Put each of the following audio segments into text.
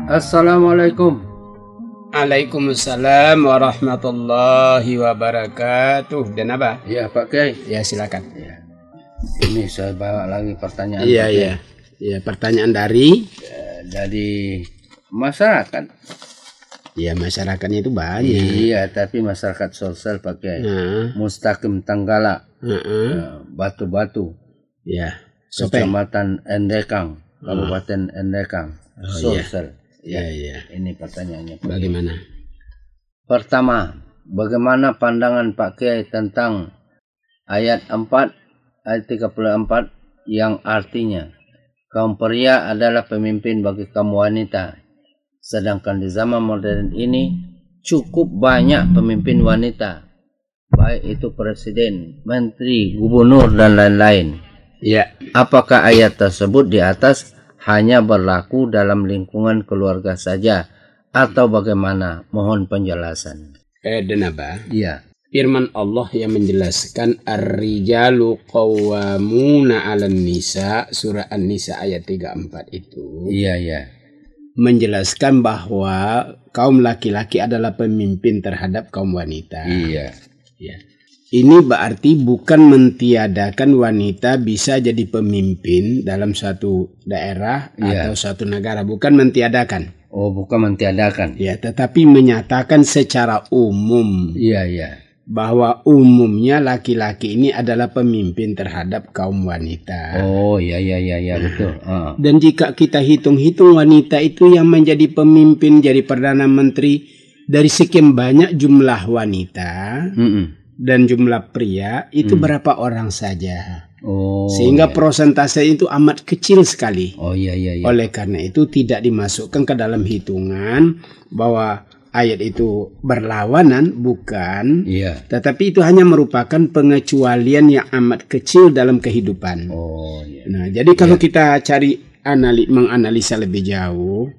Assalamualaikum. Waalaikumsalam warahmatullahi wabarakatuh. Dan apa? Ya Pak Kiai. Ya silakan. Ya. Ini saya bawa lagi pertanyaan. Iya. Pertanyaan dari masyarakat. Ya masyarakatnya itu banyak. Iya, tapi masyarakat sosial Pak Kiai. Mustaqim Tanggala. Batu-Batu. Ya. Kecamatan Endekang, Kabupaten Endekang. Sosial. Iya. Ini pertanyaannya. Bagaimana? Pertama, bagaimana pandangan Pak Kiai tentang ayat 34 yang artinya kaum pria adalah pemimpin bagi kaum wanita, sedangkan di zaman modern ini cukup banyak pemimpin wanita, baik itu presiden, menteri, gubernur dan lain-lain. Ya. Apakah ayat tersebut di atas hanya berlaku dalam lingkungan keluarga saja atau bagaimana? Mohon penjelasan. Dan apa? Iya. Firman Allah yang menjelaskan ar-rijalu qawwamuna 'alan nisa, surah An-Nisa ayat 34 itu. Iya. Menjelaskan bahwa kaum laki-laki adalah pemimpin terhadap kaum wanita. Iya. Ya. Ini berarti bukan mentiadakan wanita bisa jadi pemimpin dalam suatu daerah atau suatu negara. Bukan mentiadakan. Oh, bukan mentiadakan. Ya, tetapi menyatakan secara umum. Iya. Bahwa umumnya laki-laki ini adalah pemimpin terhadap kaum wanita. Oh, iya, betul. Dan jika kita hitung-hitung wanita itu yang menjadi pemimpin, jadi Perdana Menteri, dari sekian banyak jumlah wanita dan jumlah pria, itu berapa orang saja. Oh, sehingga persentase itu amat kecil sekali. Oh, iya. Oleh karena itu tidak dimasukkan ke dalam hitungan bahwa ayat itu berlawanan, bukan. Iya. Tetapi itu hanya merupakan pengecualian yang amat kecil dalam kehidupan. Oh, iya. Nah, jadi kalau kita cari menganalisa lebih jauh,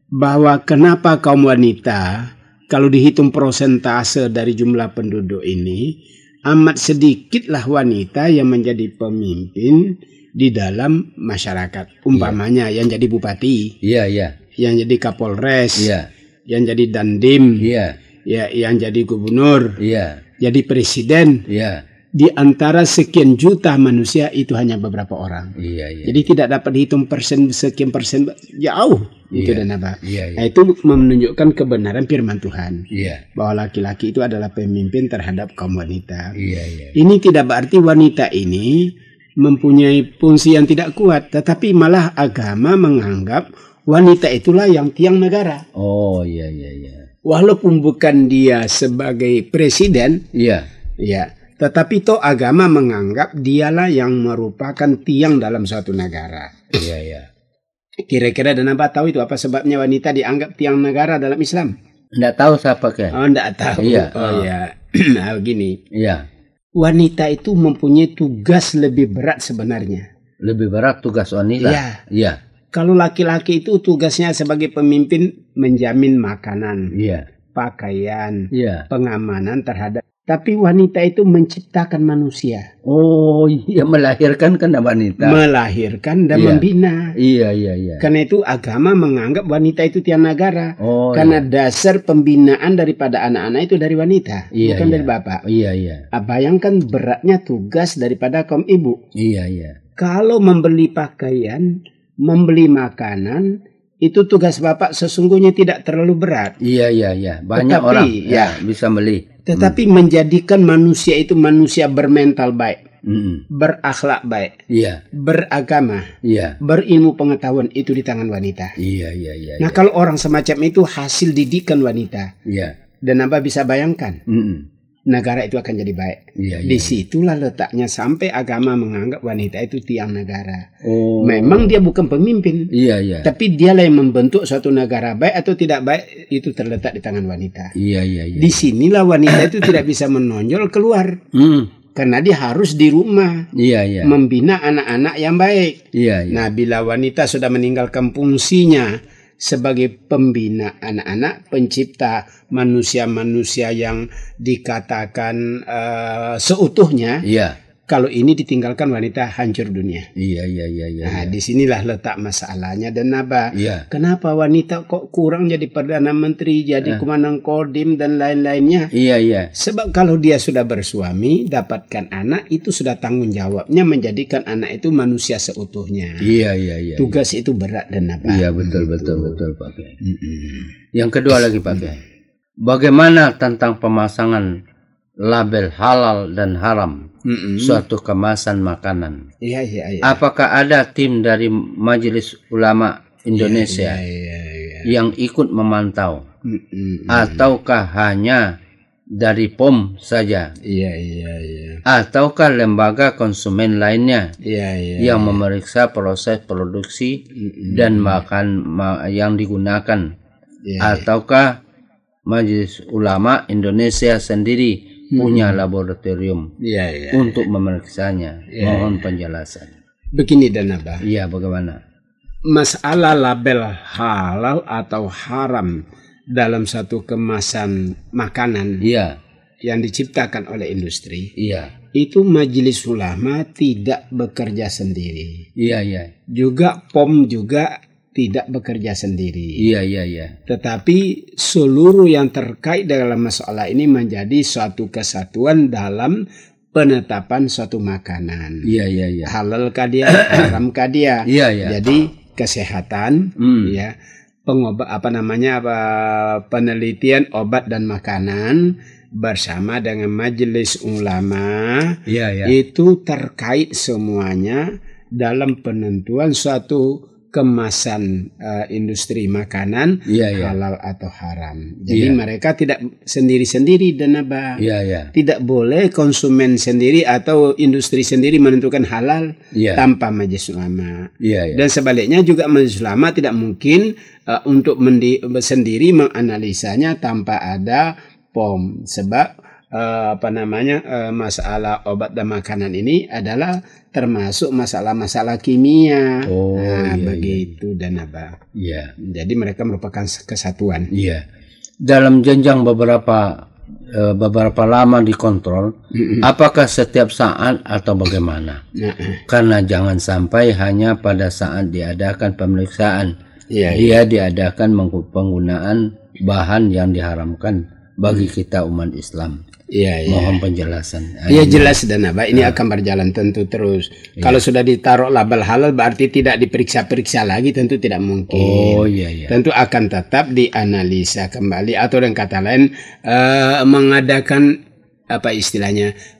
bahwa kenapa kaum wanita, kalau dihitung persentase dari jumlah penduduk ini, amat sedikitlah wanita yang menjadi pemimpin di dalam masyarakat. Umpamanya yang jadi bupati, yang jadi kapolres, yang jadi dandim, yang jadi gubernur, jadi presiden. Di antara sekian juta manusia itu hanya beberapa orang. Jadi tidak dapat dihitung sekian persen, jauh. Itu dan apa? Nah, itu menunjukkan kebenaran firman Tuhan. Bahwa laki-laki itu adalah pemimpin terhadap kaum wanita. Ini tidak berarti wanita ini mempunyai fungsi yang tidak kuat, tetapi malah agama menganggap wanita itulah yang tiang negara. Oh, iya. Walaupun bukan dia sebagai presiden, tetapi toh agama menganggap dialah yang merupakan tiang dalam suatu negara. Iya. Kira-kira dan apa tahu itu apa sebabnya wanita dianggap tiang negara dalam Islam? Nggak tahu siapa kan? Oh, nggak tahu. Iya. Oh ya. Nah, begini. Iya. Wanita itu mempunyai tugas lebih berat sebenarnya. Lebih berat tugas wanita? Iya. Kalau laki-laki itu tugasnya sebagai pemimpin menjamin makanan, pakaian, pengamanan terhadap. Tapi wanita itu menciptakan manusia. Oh iya, melahirkan kan wanita. Melahirkan dan membina. Iya. Karena itu agama menganggap wanita itu tiang negara. Oh, karena dasar pembinaan daripada anak-anak itu dari wanita, bukan dari bapak. Iya. Bayangkan beratnya tugas daripada kaum ibu. Iya. Kalau membeli pakaian, membeli makanan, itu tugas bapak sesungguhnya tidak terlalu berat. Iya. Banyak orang bisa beli. Tetapi menjadikan manusia itu manusia bermental baik, berakhlak baik, beragama, berilmu pengetahuan, itu di tangan wanita. Iya. Nah, kalau orang semacam itu hasil didikan wanita, dan apa bisa bayangkan, negara itu akan jadi baik. Disitulah letaknya sampai agama menganggap wanita itu tiang negara. Oh. Memang dia bukan pemimpin, tapi dialah yang membentuk suatu negara baik atau tidak baik, itu terletak di tangan wanita. Iya. Disinilah wanita itu tidak bisa menonjol keluar, karena dia harus di rumah, membina anak-anak yang baik. Nah, bila wanita sudah meninggalkan fungsinya sebagai pembina anak-anak, pencipta manusia-manusia yang dikatakan seutuhnya, Kalau ini ditinggalkan wanita hancur dunia. Iya. Nah, disinilah letak masalahnya dan Naba. Iya. Kenapa wanita kok kurang jadi Perdana Menteri, jadi Komandan Kodim dan lain-lainnya? Iya. Sebab kalau dia sudah bersuami, dapatkan anak, itu sudah tanggung jawabnya menjadikan anak itu manusia seutuhnya. Iya. Tugas itu berat dan Naba. Iya, betul Pak Kiai. Yang kedua lagi Pak Kiai. Bagaimana tentang pemasangan label halal dan haram suatu kemasan makanan? Iya. Apakah ada tim dari Majelis Ulama Indonesia yang ikut memantau? Ataukah hanya dari POM saja? Iya. Ataukah lembaga konsumen lainnya yang memeriksa proses produksi dan makan yang digunakan? Ataukah Majelis Ulama Indonesia sendiri punya laboratorium untuk memeriksanya? Mohon penjelasan. Begini dan Abah. Iya, bagaimana? Masalah label halal atau haram dalam satu kemasan makanan yang diciptakan oleh industri, itu Majelis Ulama tidak bekerja sendiri. Iya. Juga POM juga tidak bekerja sendiri. Iya. Tetapi seluruh yang terkait dalam masalah ini menjadi suatu kesatuan dalam penetapan suatu makanan. Iya. Halal kah dia, haram kah dia. Iya. Jadi kesehatan, penelitian obat dan makanan bersama dengan Majelis Ulama itu terkait semuanya dalam penentuan suatu kemasan industri makanan halal atau haram. Jadi mereka tidak sendiri-sendiri dan Abah. Tidak boleh konsumen sendiri atau industri sendiri menentukan halal tanpa Majelis Ulama. Dan sebaliknya juga Majelis Ulama tidak mungkin untuk sendiri menganalisanya tanpa ada POM. Sebab masalah obat dan makanan ini adalah termasuk masalah-masalah kimia. Begitu dan Abah. Jadi mereka merupakan kesatuan. Dalam jenjang beberapa lama dikontrol, apakah setiap saat atau bagaimana? Karena jangan sampai hanya pada saat diadakan pemeriksaan dia diadakan penggunaan bahan yang diharamkan bagi kita umat Islam. Mohon penjelasan. Jelas dan Abah, ini akan berjalan tentu terus. Kalau sudah ditaruh label halal berarti tidak diperiksa-periksa lagi, tentu tidak mungkin. Tentu akan tetap dianalisa kembali atau dengan kata lain mengadakan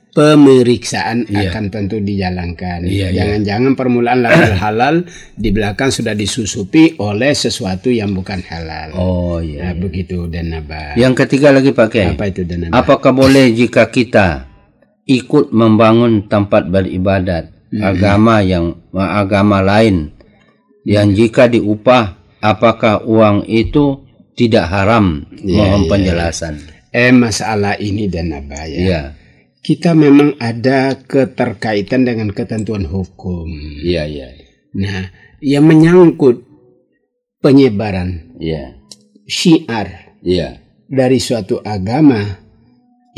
pemeriksaan akan tentu dijalankan. Jangan-jangan permulaan label halal di belakang sudah disusupi oleh sesuatu yang bukan halal. Begitu dan Abah. Yang ketiga lagi Pak Kiai. Apa itu dan Abah? Apakah boleh jika kita ikut membangun tempat beribadat agama lain yang jika diupah, apakah uang itu tidak haram? Mohon penjelasan. Masalah ini dan Abah kita memang ada keterkaitan dengan ketentuan hukum. Nah, yang menyangkut penyebaran syiar dari suatu agama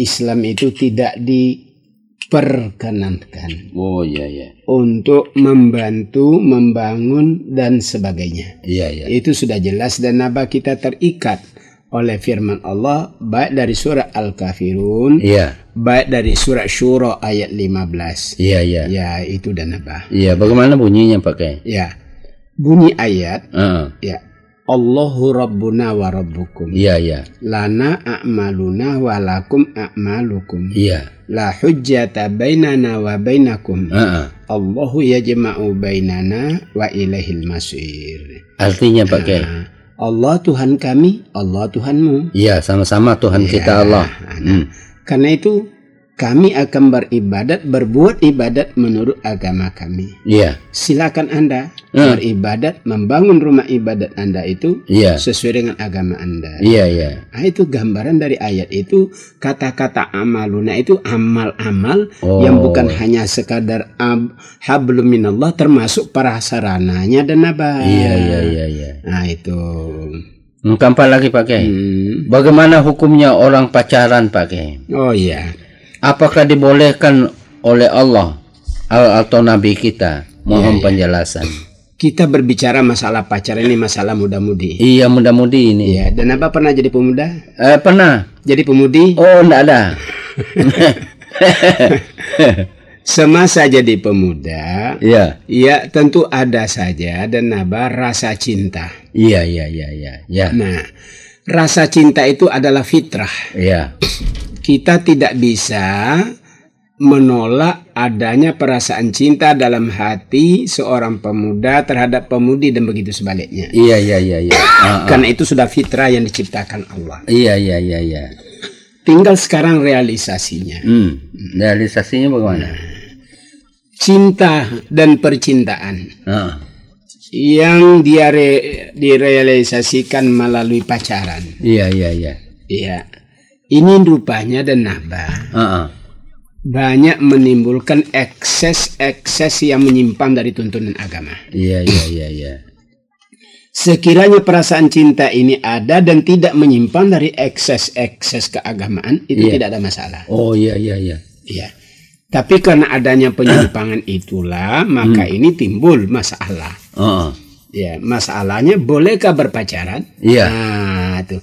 Islam itu tidak diperkenankan. Untuk membantu, membangun dan sebagainya. Itu sudah jelas dan Naba kita terikat oleh firman Allah baik dari surah Al-Kafirun, baik dari surah Syura ayat 15. Itu dan Naba. Bagaimana bunyinya Pak Kiai? Bunyi ayat Allahu Rabbuna wa Rabbukum. Lana a'maluna wa lakum a'malukum. La hujjata bainana wa bainakum. Allahu yajma'u bainana wa ilaihil masir. Artinya Pak Kiai, Allah Tuhan kami, Allah Tuhanmu. Sama-sama Tuhan kita Allah. Karena itu kami akan berbuat ibadat menurut agama kami. Silakan Anda beribadat, membangun rumah ibadat Anda itu sesuai dengan agama Anda. Nah, itu gambaran dari ayat itu. Kata-kata amaluna itu amal-amal yang bukan hanya sekadar hablum minallah, termasuk prasarananya dan Naba. Nah itu. Apa lagi Pak Kiai? Bagaimana hukumnya orang pacaran Pak Kiai? Oh iya. Apakah dibolehkan oleh Allah atau nabi kita. Mohon penjelasan. Kita berbicara masalah pacaran ini masalah muda-mudi. Iya, muda-mudi ini. Iya, dan apa pernah jadi pemuda? Pernah. Jadi pemudi? Oh, enggak ada. Semasa jadi pemuda, ya, tentu ada saja dan naba rasa cinta. Iya. Nah, rasa cinta itu adalah fitrah. Iya. Kita tidak bisa menolak adanya perasaan cinta dalam hati seorang pemuda terhadap pemudi dan begitu sebaliknya. Iya. Karena itu sudah fitrah yang diciptakan Allah. Iya. Tinggal sekarang realisasinya. Realisasinya bagaimana? Cinta dan percintaan yang direalisasikan melalui pacaran. Iya. Ini rupanya dan naba banyak menimbulkan ekses yang menyimpang dari tuntunan agama. Iya. Sekiranya perasaan cinta ini ada dan tidak menyimpang dari ekses keagamaan, itu tidak ada masalah. Oh iya. Tapi karena adanya penyimpangan itulah, maka ini timbul masalah. Ya, masalahnya bolehkah berpacaran? Iya. Nah, itu.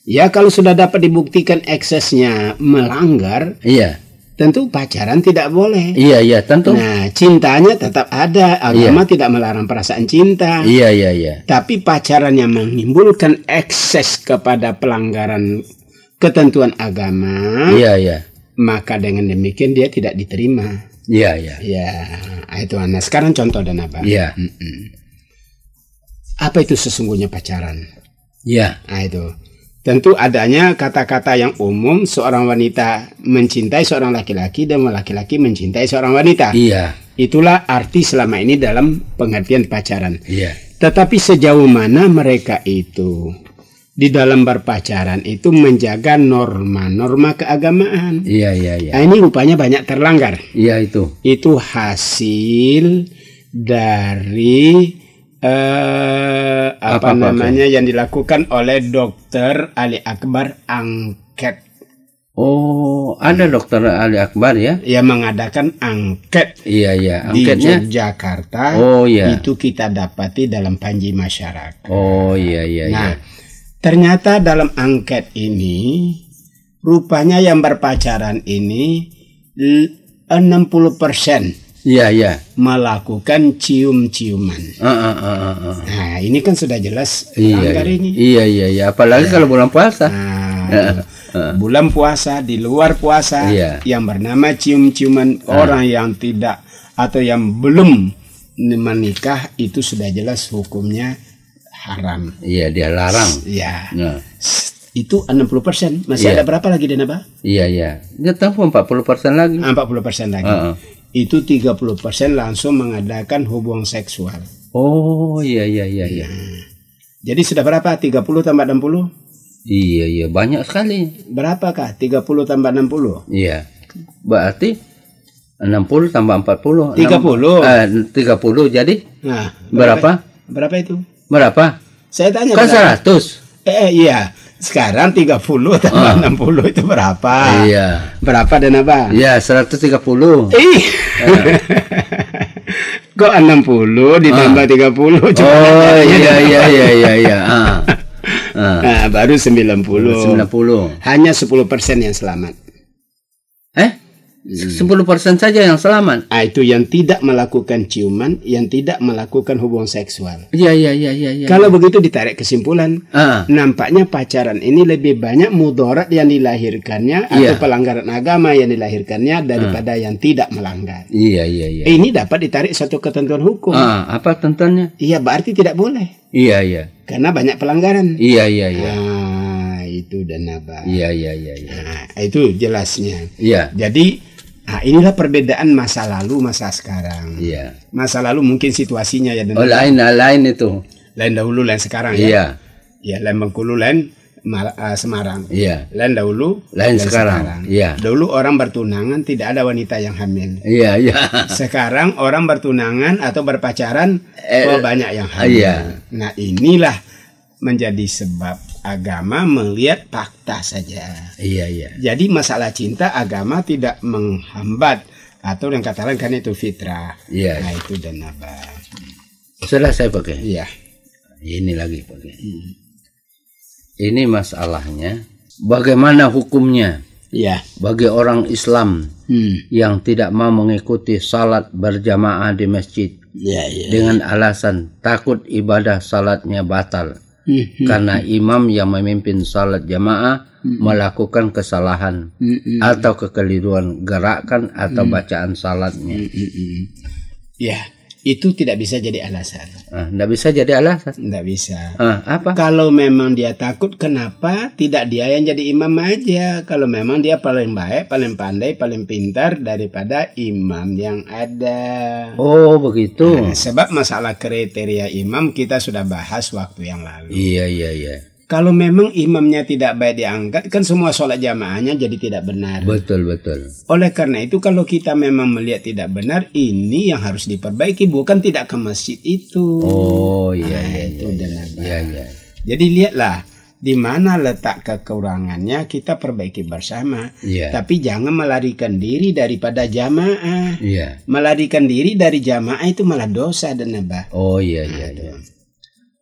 Ya, kalau sudah dapat dibuktikan eksesnya melanggar, tentu pacaran tidak boleh. Iya, tentu. Nah, cintanya tetap ada. Agama tidak melarang perasaan cinta. Iya. Tapi pacaran yang menimbulkan ekses kepada pelanggaran ketentuan agama. Iya. Maka dengan demikian dia tidak diterima. Iya. Ya, itu. Nah, sekarang contoh dan apa? Iya. Apa itu sesungguhnya pacaran? Iya. Nah, itu. Tentu adanya kata-kata yang umum, seorang wanita mencintai seorang laki-laki dan laki-laki mencintai seorang wanita. Iya. Itulah arti selama ini dalam pengertian pacaran. Iya. Tetapi sejauh mana mereka itu di dalam berpacaran itu menjaga norma-norma keagamaan. Iya. Nah, ini rupanya banyak terlanggar. Iya itu. Itu hasil dari apa namanya yang dilakukan oleh Dokter Ali Akbar angket. Oh, ada Dokter Ali Akbar ya? Yang mengadakan angket. Iya. Angketnya di Jakarta. Oh iya. Itu kita dapati dalam Panji Masyarakat. Oh iya. Nah, ternyata dalam angket ini rupanya yang berpacaran ini 60%. Iya. Melakukan cium-ciuman. Nah, ini kan sudah jelas langgar ini. Iya. Apalagi kalau bulan puasa. Bulan puasa, di luar puasa, yang bernama cium-ciuman orang yang tidak atau yang belum menikah itu sudah jelas hukumnya haram. Iya, dia larang. Iya. Itu 60%. Masih ada berapa lagi, Denaba? Iya. Dia tahu 40% lagi. 40% lagi. Itu 30% langsung mengadakan hubungan seksual. Oh iya. Jadi sudah berapa? 30 tambah 60? Iya, banyak sekali. Berapakah 30 tambah 60? Iya. Berarti 60 tambah 40. 30. 30 jadi? Nah, berapa? Berapa itu? Berapa? Saya tanya. Kan 100. Iya. Sekarang 30 tambah 60 itu berapa? Iya. Berapa dan apa? Iya, 130. Kok 60 ditambah 30? Oh, iya. Nah, baru 90. Hanya 10% yang selamat. 10% saja yang selamat. Itu yang tidak melakukan ciuman, yang tidak melakukan hubungan seksual. Iya. Kalau begitu ditarik kesimpulan, nampaknya pacaran ini lebih banyak mudarat yang dilahirkannya atau pelanggaran agama yang dilahirkannya daripada yang tidak melanggar. Iya. Ini dapat ditarik satu ketentuan hukum. Apa tentuannya? Iya, berarti tidak boleh. Iya. Karena banyak pelanggaran. Iya. Itu dan apa? Iya. Nah, itu jelasnya. Iya. Jadi inilah perbedaan masa lalu masa sekarang. Iya. Masa lalu mungkin situasinya ya. Lain itu. Lain dahulu, lain sekarang ya. Iya. Ya, lain Bengkulu, lain Semarang. Iya. Lain dahulu, lain sekarang. Iya. Dulu orang bertunangan tidak ada wanita yang hamil. Iya. Sekarang orang bertunangan atau berpacaran banyak yang hamil. Iya. Nah, inilah menjadi sebab agama melihat fakta saja. Iya. Jadi masalah cinta agama tidak menghambat Atau yang kata lain kan itu fitrah. Iya. Nah itu dan apa? Sudah saya pakai. Iya. Ini lagi pakai. Ini masalahnya. Bagaimana hukumnya? Iya. Bagi orang Islam yang tidak mau mengikuti salat berjamaah di masjid dengan alasan takut ibadah salatnya batal karena imam yang memimpin salat jamaah melakukan kesalahan atau kekeliruan gerakan atau bacaan salatnya. Ya, itu tidak bisa jadi alasan. Tidak bisa jadi alasan. Tidak bisa. Apa? Kalau memang dia takut, kenapa tidak dia yang jadi imam aja? Kalau memang dia paling baik, paling pandai, paling pintar daripada imam yang ada. Oh begitu. Sebab masalah kriteria imam kita sudah bahas waktu yang lalu. Iya. Kalau memang imamnya tidak baik diangkat, kan semua sholat jamaahnya jadi tidak benar. Betul. Oleh karena itu kalau kita memang melihat tidak benar, ini yang harus diperbaiki, bukan tidak ke masjid itu. Oh iya. Jadi lihatlah di mana letak kekurangannya, kita perbaiki bersama. Tapi jangan melarikan diri daripada jamaah. Melarikan diri dari jamaah itu malah dosa dan nabah. Oh iya.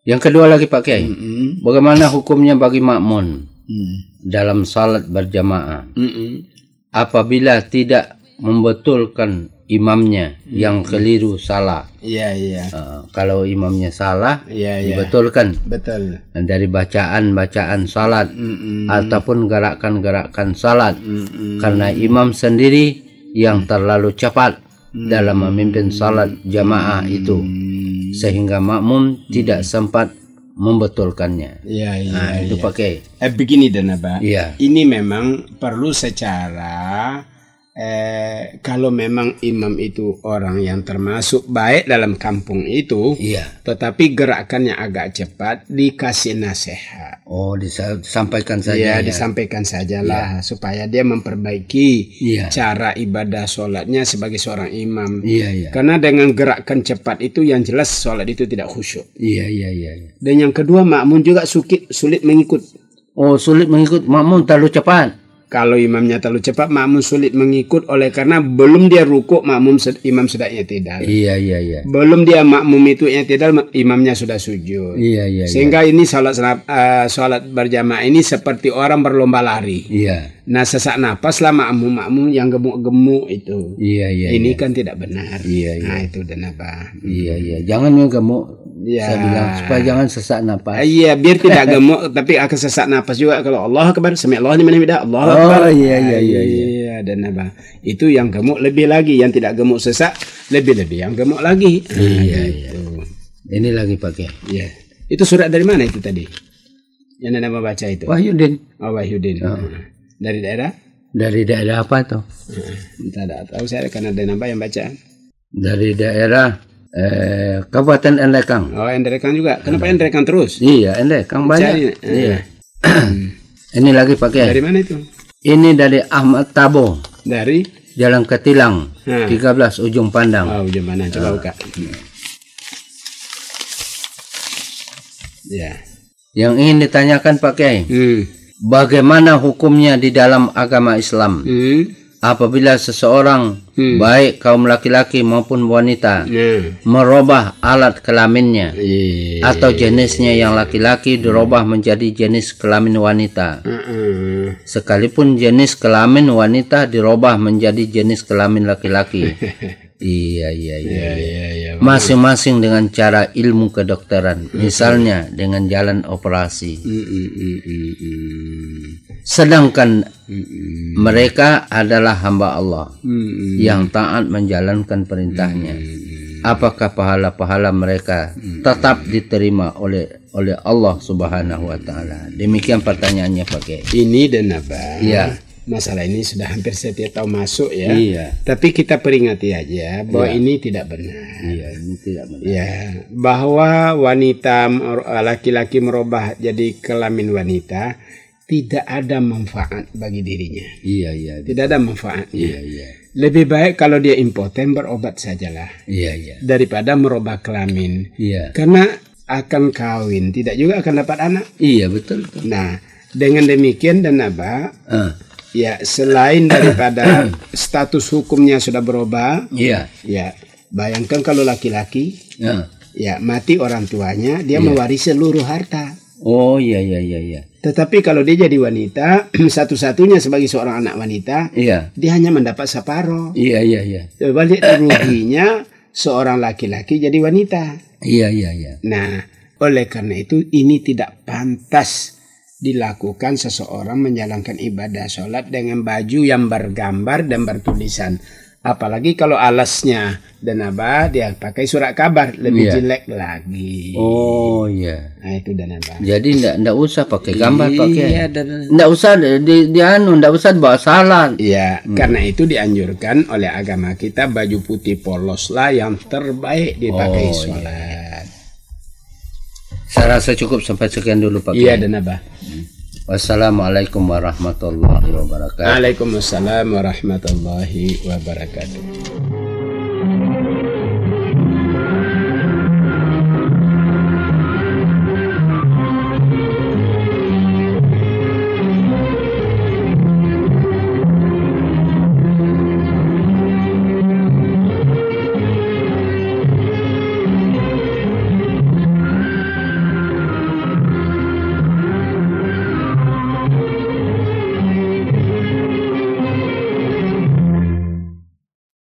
Yang kedua lagi Pak Kiai, bagaimana hukumnya bagi makmun dalam salat berjamaah apabila tidak membetulkan imamnya yang keliru salah? Kalau imamnya salah, dibetulkan. Betul. Dari bacaan salat ataupun gerakan salat, karena imam sendiri yang terlalu cepat dalam memimpin salat jamaah itu, sehingga makmum tidak sempat membetulkannya. Itu pakai. Begini dan Abah. Ini memang perlu secara kalau memang imam itu orang yang termasuk baik dalam kampung itu, tetapi gerakannya agak cepat, dikasih nasihat. Oh, disampaikan saja. Disampaikan sajalah supaya dia memperbaiki cara ibadah sholatnya sebagai seorang imam. Karena dengan gerakan cepat itu yang jelas sholat itu tidak khusyuk. Dan yang kedua, makmum juga sulit mengikut. Oh, sulit mengikut, makmum terlalu cepat. Kalau imamnya terlalu cepat, makmum sulit mengikut, oleh karena belum dia rukuk, imam sudah i'tidal. Belum dia makmum itu i'tidal, imamnya sudah sujud. Sehingga ini salat berjamaah ini seperti orang berlomba lari. Nah, sesak napas lah makmum yang gemuk-gemuk itu. Ini kan tidak benar. Nah, itu dan apa? Jangan yang gemuk. Saya bilang supaya jangan sesak napas. Biar tidak gemuk tapi akan sesak napas juga. Kalau Allah Akbar, sami Allahu liman hamidah, Allahu Akbar. Dan apa? Itu yang gemuk lebih lagi, yang tidak gemuk sesak lebih yang gemuk lagi. Gitu. Ini lagi pakai. Itu surat dari mana itu tadi? Yang Anda baca itu? Wahyudin. Oh, Wahyudin. Dari daerah? Dari daerah apa tuh? Tidak tahu saya, karena ada nambah yang baca. Dari daerah Kabupaten Endrekang. Oh, Endrekang juga. Kenapa Endrekang terus? Endrekang banyak. Ini lagi pakai. Dari mana itu? Ini dari Ahmad Tabo. Dari Jalan Ketilang, 13 Ujung Pandang. Oh, Ujung Pandang. Coba buka. Yang ingin ditanyakan pakai. Bagaimana hukumnya di dalam agama Islam? Apabila seseorang baik kaum laki-laki maupun wanita merubah alat kelaminnya atau jenisnya yang laki-laki dirubah menjadi jenis kelamin wanita, sekalipun jenis kelamin wanita dirubah menjadi jenis kelamin laki-laki. Masing-masing dengan cara ilmu kedokteran, misalnya dengan jalan operasi. Sedangkan mereka adalah hamba Allah yang taat menjalankan perintahnya. Apakah pahala-pahala mereka tetap diterima oleh Allah Subhanahu wa taala? Demikian pertanyaannya pakai. Ini dan apa? Masalah ini sudah hampir setiap tahun masuk ya. Tapi kita peringati aja bahwa ini tidak benar. Ini tidak benar. Bahwa wanita laki-laki merubah jadi kelamin wanita tidak ada manfaat bagi dirinya. Tidak ada manfaatnya. Lebih baik kalau dia impoten berobat sajalah. Daripada merubah kelamin. Karena akan kawin, tidak juga akan dapat anak. Betul. Nah, dengan demikian dan apa? Ya, selain daripada status hukumnya sudah berubah. Iya. Ya, bayangkan kalau laki-laki ya mati orang tuanya, dia Iya. mewarisi seluruh harta. Oh iya. Tetapi kalau dia jadi wanita, satu-satunya sebagai seorang anak wanita, Iya. dia hanya mendapat separuh. Iya. Balik ruginya seorang laki-laki jadi wanita. Iya. Nah, oleh karena itu ini tidak pantas dilakukan seseorang menjalankan ibadah sholat dengan baju yang bergambar dan bertulisan. Apalagi kalau alasnya dan dia pakai surat kabar, lebih jelek lagi. Oh iya. Nah itu dan Jadi ndak usah pakai gambar, Iya, ndak usah ndak usah bawa salat. Iya, karena itu dianjurkan oleh agama kita baju putih polos lah yang terbaik dipakai sholat. Saya rasa cukup sampai sekian dulu Pak. Iya dan Abah. Wassalamualaikum warahmatullahi wabarakatuh. Waalaikumsalam warahmatullahi wabarakatuh.